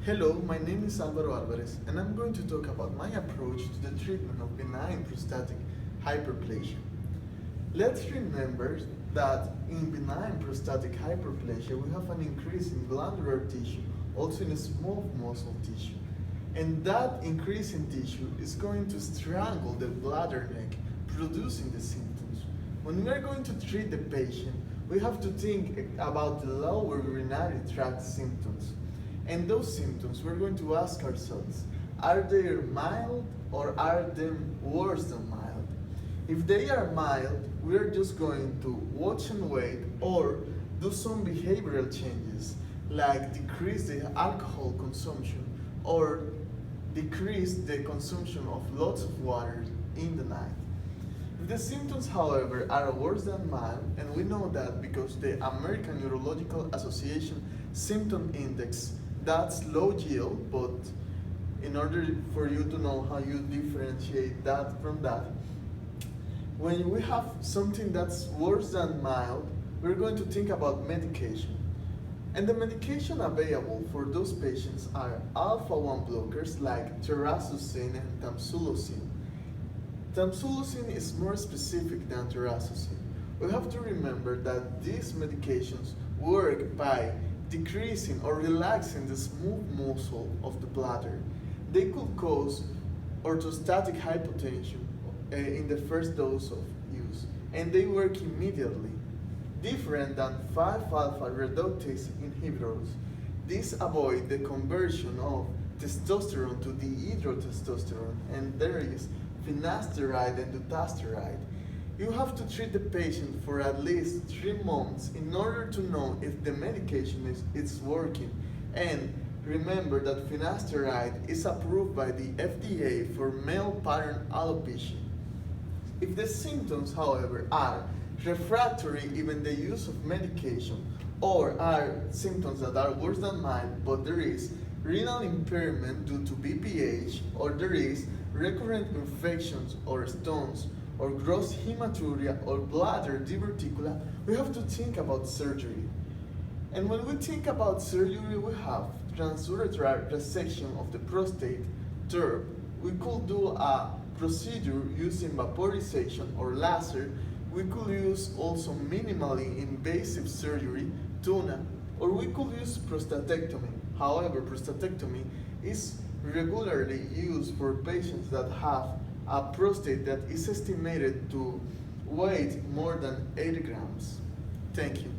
Hello, my name is Álvaro Álvarez, and I'm going to talk about my approach to the treatment of benign prostatic hyperplasia. Let's remember that in benign prostatic hyperplasia, we have an increase in glandular tissue, also in smooth muscle tissue. And that increase in tissue is going to strangle the bladder neck, producing the symptoms. When we are going to treat the patient, we have to think about the lower urinary tract symptoms. And those symptoms, we're going to ask ourselves, are they mild or are they worse than mild? If they are mild, we're just going to watch and wait or do some behavioral changes, like decrease the alcohol consumption or decrease the consumption of lots of water in the night. If the symptoms, however, are worse than mild, and we know that because the American Neurological Association Symptom Index, that's low yield, but in order for you to know how you differentiate that from that, when we have something that's worse than mild, we're going to think about medication. And the medication available for those patients are alpha-1 blockers like terazosin and tamsulosin. Tamsulosin is more specific than terazosin. We have to remember that these medications work by decreasing or relaxing the smooth muscle of the bladder. They could cause orthostatic hypotension in the first dose of use, and they work immediately, different than 5-alpha reductase inhibitors. These avoid the conversion of testosterone to dihydrotestosterone, and there is finasteride and dutasteride. You have to treat the patient for at least 3 months in order to know if the medication is working. And remember that finasteride is approved by the FDA for male pattern alopecia. If the symptoms, however, are refractory even the use of medication, or are symptoms that are worse than mild, but there is renal impairment due to BPH, or there is recurrent infections or stones, or gross hematuria or bladder diverticula, we have to think about surgery. And when we think about surgery, we have transurethral resection of the prostate. Third, we could do a procedure using vaporization or laser. We could use also minimally invasive surgery, tuna, or we could use prostatectomy. However, prostatectomy is regularly used for patients that have a prostate that is estimated to weigh more than 80 grams. Thank you.